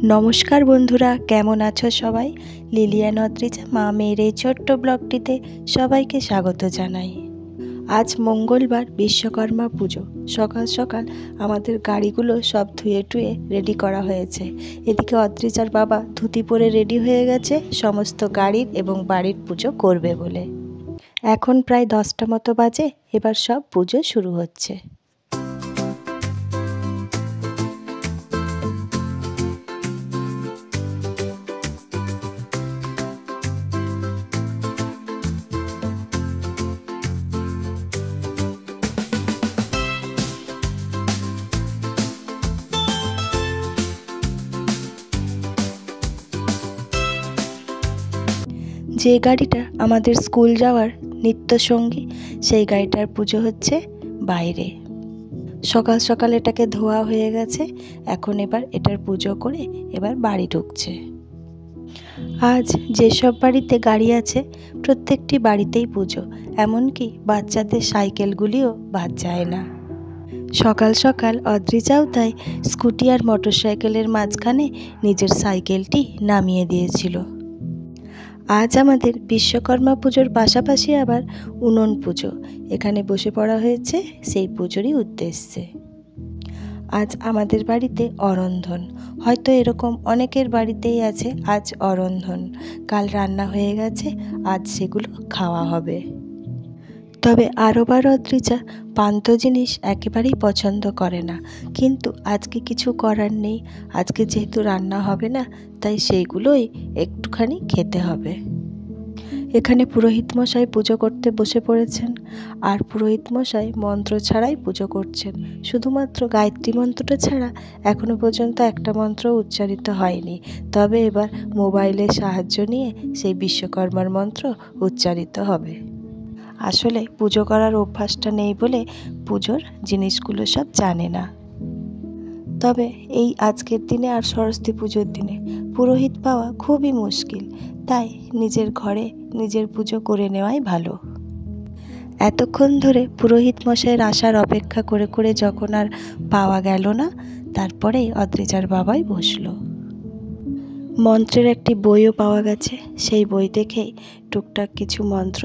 নমস্কার বন্ধুরা, কেমন আছো সবাই? লিলিয়ান অদ্রিজা মা মেয়ের এই ছোট্ট ব্লগটিতে সবাইকে স্বাগত জানাই। আজ মঙ্গলবার, বিশ্বকর্মা পুজো। সকাল সকাল আমাদের গাড়িগুলো সব ধুয়ে টুয়ে রেডি করা হয়েছে। এদিকে অদ্রিজার বাবা ধুতি পরে রেডি হয়ে গেছে সমস্ত গাড়ির এবং বাড়ির পুজো করবে বলে। এখন প্রায় 10টা মতো বাজে, এবার সব পুজো শুরু হচ্ছে। যে গাড়িটা আমাদের স্কুল যাওয়ার নিত্যসঙ্গী, সেই গাড়িটার পুজো হচ্ছে বাইরে। সকাল সকাল এটাকে ধোয়া হয়ে গেছে, এখন এবার এটার পুজো করে এবার বাড়ি ঢুকছে। আজ যেসব বাড়িতে গাড়ি আছে প্রত্যেকটি বাড়িতেই পুজো, এমনকি বাচ্চাদের সাইকেলগুলিও বাদ যায় না। সকাল সকাল অদ্রিজাও তাই স্কুটি আর মোটরসাইকেলের মাঝখানে নিজের সাইকেলটি নামিয়ে দিয়েছিল। আজ আমাদের বিশ্বকর্মা পুজোর পাশাপাশি আবার উনুন পুজো, এখানে বসে পড়া হয়েছে সেই পুজোরই উদ্দেশ্যে। আজ আমাদের বাড়িতে অরন্ধন, হয়তো এরকম অনেকের বাড়িতেই আছে আজ অরন্ধন। কাল রান্না হয়ে গেছে, আজ সেগুলো খাওয়া হবে। তবে আরবার অদ্রিজা পান্তা জিনিস একেবারেই পছন্দ করে না, কিন্তু আজকে কিছু করার নেই। আজকে যেহেতু রান্না হবে না, তাই সেইগুলোই একটুখানি খেতে হবে। এখানে পুরোহিত মশাই পুজো করতে বসে পড়েছেন, আর পুরোহিত মশাই মন্ত্র ছাড়াই পুজো করছেন। শুধুমাত্র গায়ত্রী মন্ত্রটা ছাড়া এখনো পর্যন্ত একটা মন্ত্র উচ্চারিত হয়নি। তবে এবার মোবাইলের সাহায্য নিয়ে সেই বিশ্বকর্মার মন্ত্র উচ্চারিত হবে। আসলে পুজো করার অভ্যাসটা নেই বলে পুজোর জিনিসগুলো সব জানে না। তবে এই আজকের দিনে আর সরস্বতী পুজোর দিনে পুরোহিত পাওয়া খুবই মুশকিল, তাই নিজের ঘরে নিজের পুজো করে নেওয়াই ভালো। এতক্ষণ ধরে পুরোহিত মশাইয়ের আসার অপেক্ষা করে করে যখন আর পাওয়া গেল না, তারপরেই অদ্রিজার বাবাই বসলো। মন্ত্রের একটি বইও পাওয়া গেছে, সেই বই দেখেই টুকটাক কিছু মন্ত্র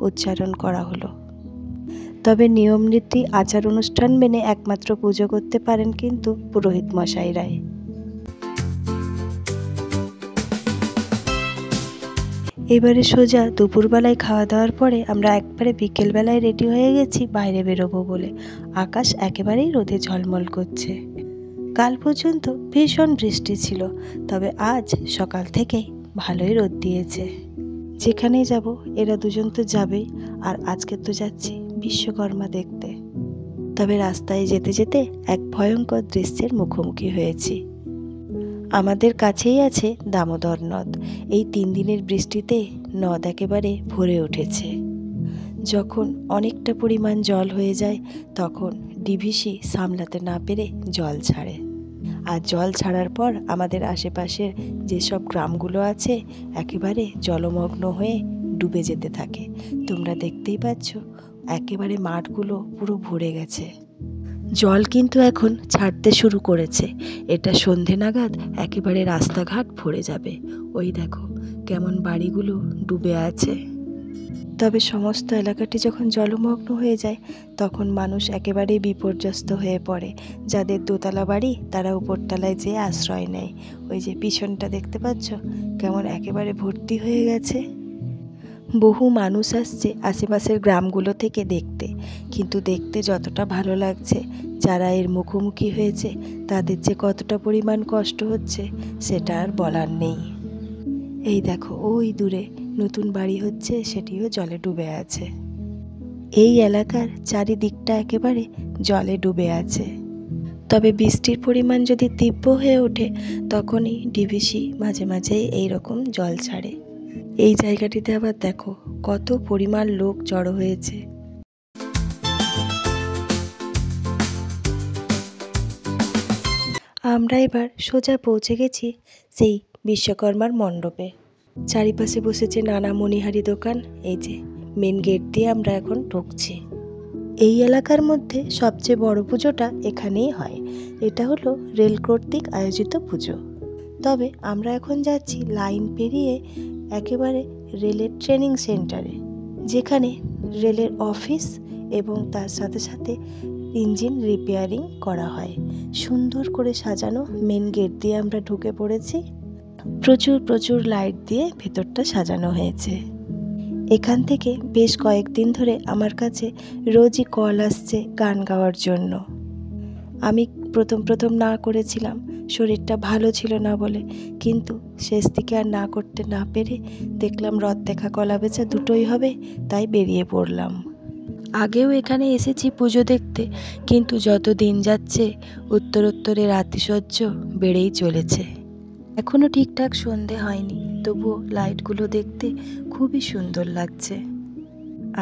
উচ্চারণ করা হলো। তবে নিয়ম নীতি আচার অনুষ্ঠান মেনে একমাত্র পুজো করতে পারেন কিন্তু পুরোহিত মশাইরাই। এবারে সোজা দুপুরবেলায় খাওয়া দাওয়ার পরে আমরা একবারে বিকেলবেলায় রেডি হয়ে গেছি বাইরে বেরোবো বলে। আকাশ একেবারেই রোদে ঝলমল করছে। কাল পর্যন্ত ভীষণ বৃষ্টি ছিল, তবে আজ সকাল থেকেই ভালোই রোদ দিয়েছে। যেখানেই যাব এরা দুজন তো যাবেই, আর আজকে তো যাচ্ছি বিশ্বকর্মা দেখতে। তবে রাস্তায় যেতে যেতে এক ভয়ঙ্কর দৃশ্যের মুখোমুখি হয়েছি। আমাদের কাছেই আছে দামোদর নদ। এই 3 দিনের বৃষ্টিতে নদ একেবারে ভরে উঠেছে। যখন অনেকটা পরিমাণ জল হয়ে যায়, তখন ডিভিসি সামলাতে না পেরে জল ছাড়ে। আর জল ছাড়ার পর আমাদের আশেপাশের যেসব গ্রামগুলো আছে একেবারে জলমগ্ন হয়ে ডুবে যেতে থাকে। তোমরা দেখতেই পাচ্ছ একেবারে মাঠগুলো পুরো ভরে গেছে। জল কিন্তু এখন ছাড়তে শুরু করেছে। এটা সন্ধে নাগাদ একেবারে রাস্তাঘাট ভরে যাবে। ওই দেখো কেমন বাড়িগুলো ডুবে আছে। তবে সমস্ত এলাকাটি যখন জলমগ্ন হয়ে যায়, তখন মানুষ একেবারেই বিপর্যস্ত হয়ে পড়ে। যাদের দোতলা বাড়ি তারা উপরতলায় যেয়ে আশ্রয় নেয়। ওই যে পিছনটা দেখতে পাচ্ছ কেমন একেবারে ভর্তি হয়ে গেছে। বহু মানুষ আসছে আশেপাশের গ্রামগুলো থেকে দেখতে, কিন্তু দেখতে যতটা ভালো লাগছে, যারা এর মুখোমুখি হয়েছে তাদের যে কতটা পরিমাণ কষ্ট হচ্ছে সেটা আর বলার নেই। এই দেখো ওই দূরে নতুন বাড়ি হচ্ছে, সেটিও জলে ডুবে আছে। এই এলাকার চারিদিকটা একেবারে জলে ডুবে আছে। তবে বৃষ্টির পরিমাণ যদি তীব্র হয়ে ওঠে, তখনই ডিভিসি মাঝে মাঝে এইরকম জল ছাড়ে। এই জায়গাটিতে আবার দেখো কত পরিমাণ লোক জড়ো হয়েছে। আমরা এবার সোজা পৌঁছে গেছি সেই বিশ্বকর্মার মণ্ডপে। চারিপাশে বসেছে নানা মণিহারি দোকান। এই যে মেন গেট দিয়ে আমরা এখন ঢুকছি। এই এলাকার মধ্যে সবচেয়ে বড় পুজোটা এখানেই হয়। এটা হলো রেল কর্তৃক আয়োজিত পুজো। তবে আমরা এখন যাচ্ছি লাইন পেরিয়ে একেবারে রেলের ট্রেনিং সেন্টারে, যেখানে রেলের অফিস এবং তার সাথে সাথে ইঞ্জিন রিপেয়ারিং করা হয়। সুন্দর করে সাজানো মেন গেট দিয়ে আমরা ঢুকে পড়েছি। প্রচুর প্রচুর লাইট দিয়ে ভেতরটা সাজানো হয়েছে। এখান থেকে বেশ কয়েকদিন ধরে আমার কাছে রোজই কল আসছে গান গাওয়ার জন্য। আমি প্রথম না করেছিলাম, শরীরটা ভালো ছিল না বলে, কিন্তু শেষ দিকে আর না করতে না পেরে দেখলাম রথ দেখা কলা বেচা দুটোই হবে, তাই বেরিয়ে পড়লাম। আগেও এখানে এসেছি পুজো দেখতে, কিন্তু যত দিন যাচ্ছে উত্তরোত্তরের আতিশয্য বেড়েই চলেছে। এখনও ঠিকঠাক সন্ধে হয়নি, তবুও লাইটগুলো দেখতে খুবই সুন্দর লাগছে।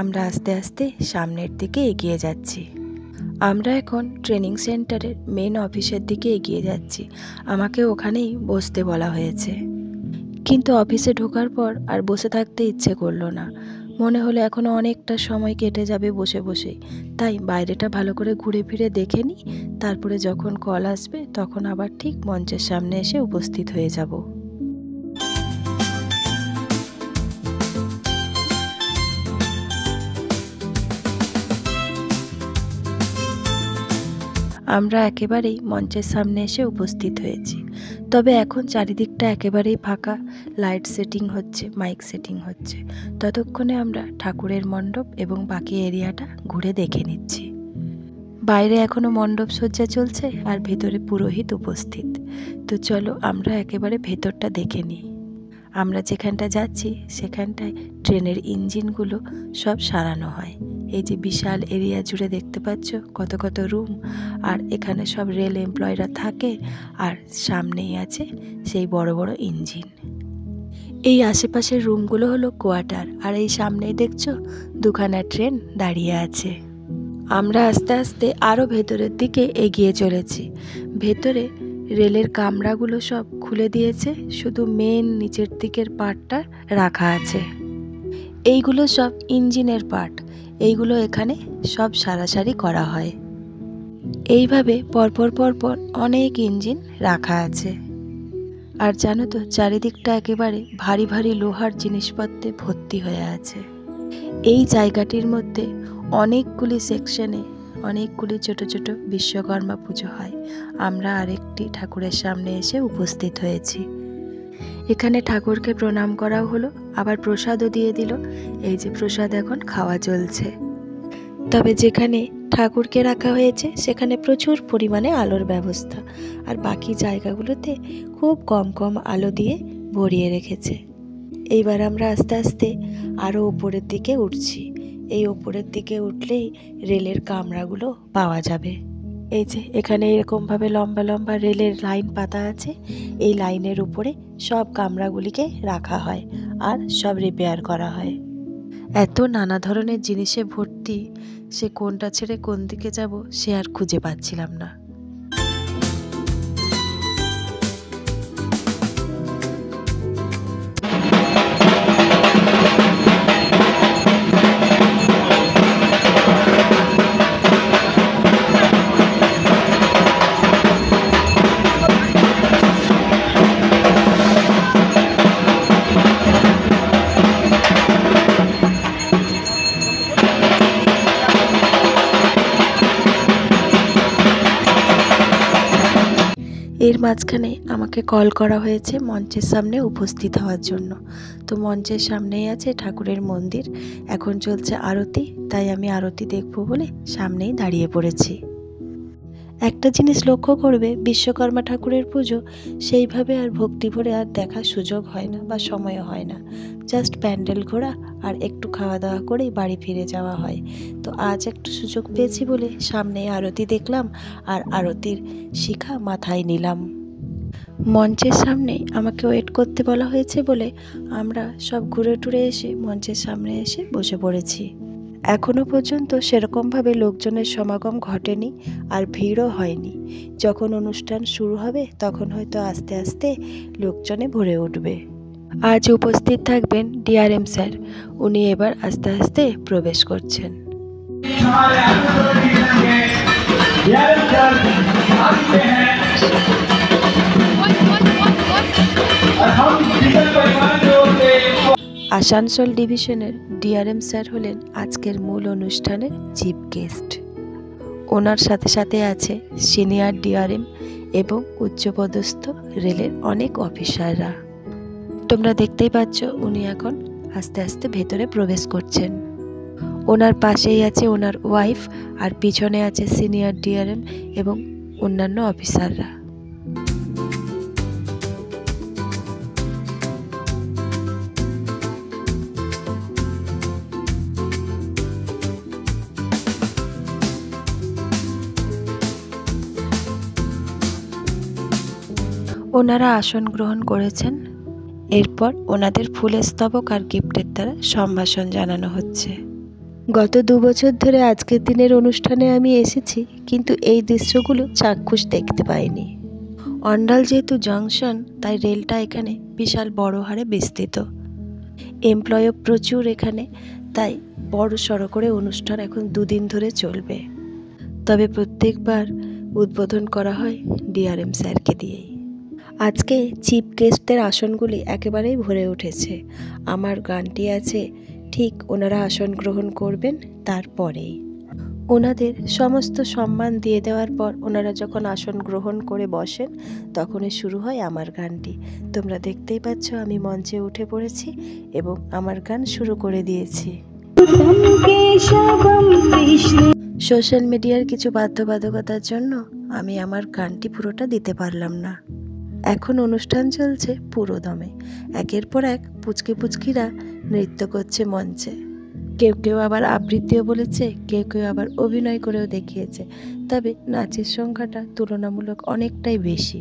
আমরা আস্তে আস্তে সামনের দিকে এগিয়ে যাচ্ছি। আমরা এখন ট্রেনিং সেন্টারের মেন অফিসের দিকে এগিয়ে যাচ্ছি। আমাকে ওখানেই বসতে বলা হয়েছে, কিন্তু অফিসে ঢোকার পর আর বসে থাকতে ইচ্ছে করলো না। মনে হলো এখনও অনেকটা সময় কেটে যাবে বসে বসেই, তাই বাইরেটা ভালো করে ঘুরে ফিরে দেখে নিই, তারপরে যখন কল আসবে তখন আবার ঠিক মঞ্চের সামনে এসে উপস্থিত হয়ে যাব। আমরা একেবারেই মঞ্চের সামনে এসে উপস্থিত হয়েছি। তবে এখন চারিদিকটা একেবারেই ফাঁকা, লাইট সেটিং হচ্ছে, মাইক সেটিং হচ্ছে। ততক্ষণে আমরা ঠাকুরের মণ্ডপ এবং বাকি এরিয়াটা ঘুরে দেখে নিচ্ছি। বাইরে এখনও মণ্ডপ সজ্জা চলছে আর ভেতরে পুরোহিত উপস্থিত। তো চলো আমরা একেবারে ভেতরটা দেখে নিই। আমরা যেখানটা যাচ্ছি সেখানটায় ট্রেনের ইঞ্জিনগুলো সব সারানো হয়। এই যে বিশাল এরিয়া জুড়ে দেখতে পাচ্ছ কত কত রুম, আর এখানে সব রেল এমপ্লয়িরা থাকে, আর সামনেই আছে সেই বড় বড় ইঞ্জিন। এই আশেপাশের রুমগুলো হলো কোয়ার্টার, আর এই সামনেই দেখছো দুখানা ট্রেন দাঁড়িয়ে আছে। আমরা আস্তে আস্তে আরও ভেতরের দিকে এগিয়ে চলেছি। ভেতরে রেলের কামরাগুলো সব খুলে দিয়েছে, শুধু মেন নিচের দিকের পার্টটা রাখা আছে। এইগুলো সব ইঞ্জিনের পার্ট, এইগুলো এখানে সব সারাসারি করা হয়। এইভাবে পরপর পরপর অনেক ইঞ্জিন রাখা আছে। আর জানো তো, চারিদিকটা একেবারে ভারী ভারী লোহার জিনিসপত্রে ভর্তি হয়ে আছে। এই জায়গাটির মধ্যে অনেকগুলি সেকশনে অনেকগুলি ছোট ছোট বিশ্বকর্মা পুজো হয়। আমরা আরেকটি ঠাকুরের সামনে এসে উপস্থিত হয়েছি। এখানে ঠাকুরকে প্রণাম করাও হলো, আবার প্রসাদও দিয়ে দিল। এই যে প্রসাদ এখন খাওয়া চলছে। তবে যেখানে ঠাকুরকে রাখা হয়েছে সেখানে প্রচুর পরিমাণে আলোর ব্যবস্থা, আর বাকি জায়গাগুলোতে খুব কম কম আলো দিয়ে ভরিয়ে রেখেছে। এইবার আমরা আস্তে আস্তে আরও উপরের দিকে উঠছি। এই ওপরের দিকে উঠলেই রেলের কামরাগুলো পাওয়া যাবে। এই যে এখানে এরকমভাবে লম্বা লম্বা রেলের লাইন পাতা আছে। এই লাইনের উপরে সব কামরাগুলিকে রাখা হয় আর সব রিপেয়ার করা হয়। এত নানা ধরনের জিনিসে ভর্তি, সে কোনটা ছেড়ে কোন দিকে যাব সে আর খুঁজে পাচ্ছিলাম না। এর মাঝখানে আমাকে কল করা হয়েছে মঞ্চের সামনে উপস্থিত হওয়ার জন্য। তো মঞ্চের সামনেই আছে ঠাকুরের মন্দির, এখন চলছে আরতি, তাই আমি আরতি দেখব বলে সামনেই দাঁড়িয়ে পড়েছি। একটা জিনিস লক্ষ্য করবে, বিশ্বকর্মা ঠাকুরের পুজো সেইভাবে আর ভক্তি ভরে আর দেখার সুযোগ হয় না বা সময়ও হয় না। জাস্ট প্যান্ডেল ঘোরা আর একটু খাওয়া দাওয়া করেই বাড়ি ফিরে যাওয়া হয়। তো আজ একটু সুযোগ পেয়েছি বলে সামনে আরতি দেখলাম আর আরতির শিখা মাথায় নিলাম। মঞ্চের সামনে আমাকে ওয়েট করতে বলা হয়েছে বলে আমরা সব ঘুরে টুরে এসে মঞ্চের সামনে এসে বসে পড়েছি। এখনও পর্যন্ত সেরকমভাবে লোকজনের সমাগম ঘটেনি আর ভিড়ও হয়নি। যখন অনুষ্ঠান শুরু হবে তখন হয়তো আস্তে আস্তে লোকজনে ভরে উঠবে। আজ উপস্থিত থাকবেন ডিআরএম স্যার, উনি এবার আস্তে আস্তে প্রবেশ করছেন। আসানসোল ডিভিশনের ডিআরএম স্যার হলেন আজকের মূল অনুষ্ঠানের চিফ গেস্ট। ওনার সাথে সাথে আছে সিনিয়র ডিআরএম এবং উচ্চপদস্থ রেলের অনেক অফিসাররা। তোমরা দেখতেই পাচ্ছ উনি এখন আস্তে আস্তে ভেতরে প্রবেশ করছেন। ওনার পাশেই আছে ওনার ওয়াইফ, আর পিছনে আছে সিনিয়র ডিআরএম এবং অন্যান্য অফিসাররা। ওনারা আসন গ্রহণ করেছেন। এরপর ওনাদের ফুলের স্তবক আর গিফটের দ্বারা সম্ভাষণ জানানো হচ্ছে। গত 2 বছর ধরে আজকের দিনের অনুষ্ঠানে আমি এসেছি, কিন্তু এই দৃশ্যগুলো চাক্ষুষ দেখতে পাইনি। অন্ডাল যেহেতু জংশন, তাই রেলটা এখানে বিশাল বড় হারে বিস্তৃত। এমপ্লয়ও প্রচুর এখানে, তাই বড় সড়ো করে অনুষ্ঠান এখন 2 দিন ধরে চলবে। তবে প্রত্যেকবার উদ্বোধন করা হয় ডিআরএম স্যারকে দিয়েই। আজকে চিফ গেস্টদের আসনগুলি একেবারেই ভরে উঠেছে। আমার গানটি আছে ঠিক ওনারা আসন গ্রহণ করবেন তারপরেই। ওনাদের সমস্ত সম্মান দিয়ে দেওয়ার পর ওনারা যখন আসন গ্রহণ করে বসেন, তখনই শুরু হয় আমার গানটি। তোমরা দেখতেই পাচ্ছ আমি মঞ্চে উঠে পড়েছি এবং আমার গান শুরু করে দিয়েছি। সোশ্যাল মিডিয়ার কিছু বাধ্যবাধকতার জন্য আমি আমার গানটি পুরোটা দিতে পারলাম না। এখন অনুষ্ঠান চলছে পুরো দমে। একের পর এক পুচকে পুচকিরা নৃত্য করছে মঞ্চে। কেউ কেউ আবার আবৃত্তিও বলেছে, কেউ কেউ আবার অভিনয় করেও দেখিয়েছে। তবে নাচের সংখ্যাটা তুলনামূলক অনেকটাই বেশি।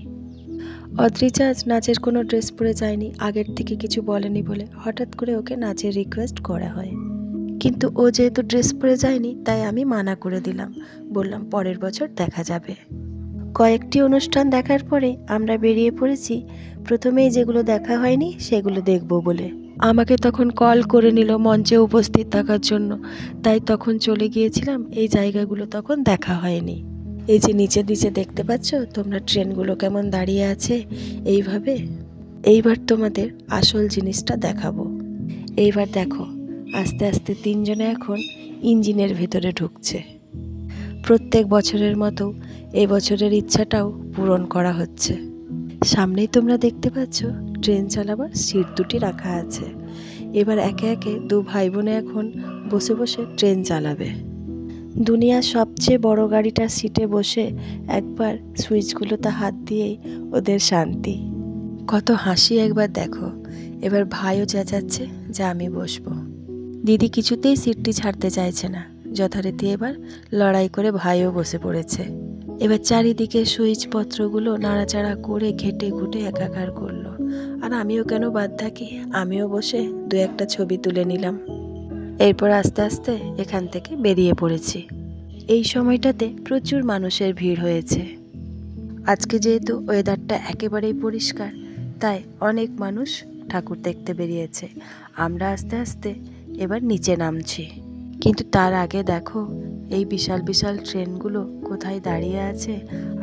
অদ্রিজা আজ নাচের কোনো ড্রেস পরে যায়নি, আগের থেকে কিছু বলেনি বলে হঠাৎ করে ওকে নাচের রিকোয়েস্ট করা হয়। কিন্তু ও যেহেতু ড্রেস পরে যায়নি, তাই আমি মানা করে দিলাম, বললাম পরের বছর দেখা যাবে। কয়েকটি অনুষ্ঠান দেখার পরে আমরা বেরিয়ে পড়েছি প্রথমেই যেগুলো দেখা হয়নি সেগুলো দেখব বলে। আমাকে তখন কল করে নিল মঞ্চে উপস্থিত থাকার জন্য, তাই তখন চলে গিয়েছিলাম। এই জায়গাগুলো তখন দেখা হয়নি। এই যে নিচে নিচে দেখতে পাচ্ছ তোমরা ট্রেনগুলো কেমন দাঁড়িয়ে আছে এইভাবে। এইবার তোমাদের আসল জিনিসটা দেখাবো। এইবার দেখো আস্তে আস্তে 3 জনে এখন ইঞ্জিনের ভেতরে ঢুকছে। প্রত্যেক বছরের মতো এই বছরের ইচ্ছাটাও পূরণ করা হচ্ছে। সামনেই তোমরা দেখতে পাচ্ছ ট্রেন চালাবার সিট 2টি রাখা আছে। এবার একে একে 2 ভাই বোনে এখন বসে বসে ট্রেন চালাবে। দুনিয়ার সবচেয়ে বড় গাড়িটার সিটে বসে একবার সুইচগুলোতে হাত দিয়েই ওদের শান্তি। কত হাসি একবার দেখো। এবার ভাইও চেঁচাচ্ছে যে আমি বসবো। দিদি কিছুতেই সিটটি ছাড়তে চাইছে না। যথারীতি এবার লড়াই করে ভাইও বসে পড়েছে। এবার চারিদিকে সুইচপত্রগুলো নাড়াচাড়া করে ঘেটে ঘুটে একাকার করলো। আর আমিও কেন বাদ থাকি, আমিও বসে 2-1টা ছবি তুলে নিলাম। এরপর আস্তে আস্তে এখান থেকে বেরিয়ে পড়েছি। এই সময়টাতে প্রচুর মানুষের ভিড় হয়েছে। আজকে যেহেতু ওয়েদারটা একেবারেই পরিষ্কার, তাই অনেক মানুষ ঠাকুর দেখতে বেরিয়েছে। আমরা আস্তে আস্তে এবার নিচে নামছি। কিন্তু তার আগে দেখো এই বিশাল বিশাল ট্রেনগুলো কোথায় দাঁড়িয়ে আছে,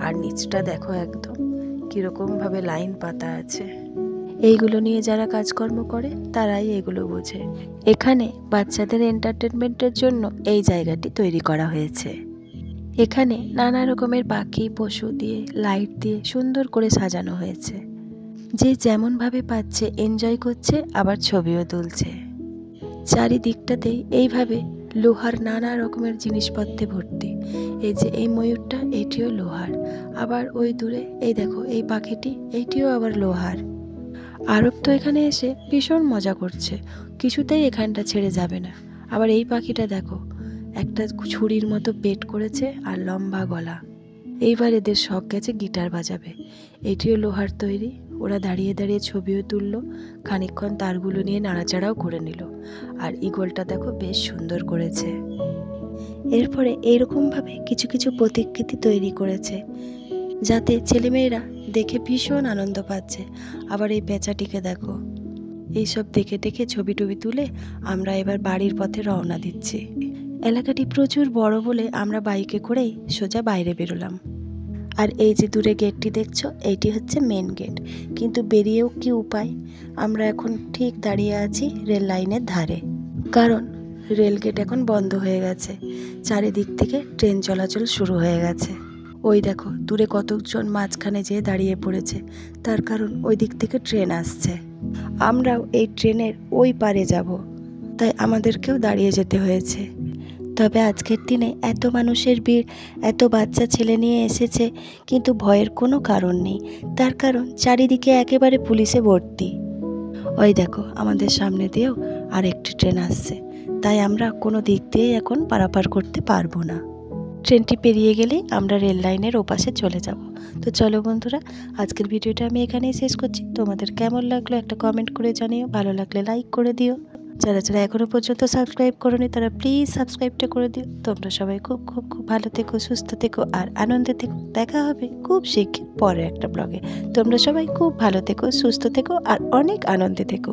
আর নিচটা দেখো একদম কীরকমভাবে লাইন পাতা আছে। এইগুলো নিয়ে যারা কাজকর্ম করে তারাই এগুলো বোঝে। এখানে বাচ্চাদের এন্টারটেনমেন্টের জন্য এই জায়গাটি তৈরি করা হয়েছে। এখানে নানা রকমের পাখি পশু দিয়ে লাইট দিয়ে সুন্দর করে সাজানো হয়েছে। যে যেমনভাবে পাচ্ছে এনজয় করছে, আবার ছবিও তুলছে। চারিদিকটাতেই এইভাবে লোহার নানা রকমের জিনিসপত্রে ভর্তি। এই যে এই ময়ূরটা, এটিও লোহার। আবার ওই দূরে এই দেখো এই পাখিটি, এইটিও আবার লোহার। আরব তো এখানে এসে ভীষণ মজা করছে, কিছুতেই এখানটা ছেড়ে যাবে না। আবার এই পাখিটা দেখো একটা ছুরির মতো পেট করেছে আর লম্বা গলা। এইবার এদের শখ গেছে গিটার বাজাবে। এটিও লোহার তৈরি। ওরা দাঁড়িয়ে দাঁড়িয়ে ছবিও তুললো, খানিকক্ষণ তারগুলো নিয়ে নাড়াচাড়াও করে নিল। আর ঈগলটা দেখো বেশ সুন্দর করেছে। এরপরে এইরকমভাবে কিছু কিছু প্রতিকৃতি তৈরি করেছে, যাতে ছেলেমেয়েরা দেখে ভীষণ আনন্দ পাচ্ছে। আবার এই পেঁচাটিকে দেখো। এইসব দেখে দেখে ছবি টবি তুলে আমরা এবার বাড়ির পথে রওনা দিচ্ছি। এলাকাটি প্রচুর বড় বলে আমরা বাইকে করেই সোজা বাইরে বেরোলাম। আর এই যে দূরে গেটটি দেখছো, এইটি হচ্ছে মেন গেট। কিন্তু বেরিয়েও কি উপায়, আমরা এখন ঠিক দাঁড়িয়ে আছি রেল লাইনের ধারে, কারণ রেল গেট এখন বন্ধ হয়ে গেছে। চারিদিক থেকে ট্রেন চলাচল শুরু হয়ে গেছে। ওই দেখো দূরে কতজন মাঝখানে যেয়ে দাঁড়িয়ে পড়েছে, তার কারণ ওই দিক থেকে ট্রেন আসছে। আমরাও এই ট্রেনের ওই পারে যাব, তাই আমাদেরকেও দাঁড়িয়ে যেতে হয়েছে। তবে আজকের দিনে এত মানুষের ভিড়, এত বাচ্চা ছেলে নিয়ে এসেছে, কিন্তু ভয়ের কোনো কারণ নেই। তার কারণ চারিদিকে একেবারে পুলিশে ভর্তি। ওই দেখো আমাদের সামনে দিয়েও আরেকটি ট্রেন আসছে, তাই আমরা কোনো দিক দিয়েই এখন পারাপার করতে পারবো না। ট্রেনটি পেরিয়ে গেলেই আমরা রেল লাইনের ওপাশে চলে যাব। তো চলো বন্ধুরা, আজকের ভিডিওটা আমি এখানেই শেষ করছি। তোমাদের কেমন লাগলো একটা কমেন্ট করে জানিও, ভালো লাগলে লাইক করে দিও। যারা যারা এখনও পর্যন্ত সাবস্ক্রাইব করোনি তারা প্লিজ সাবস্ক্রাইবটা করে দিও। তোমরা সবাই খুব খুব খুব ভালো থেকো, সুস্থ থেকো আর আনন্দে থেকো। দেখা হবে খুব শিগগির পরে একটা ব্লগে। তোমরা সবাই খুব ভালো থেকো, সুস্থ থেকো আর অনেক আনন্দে থেকো।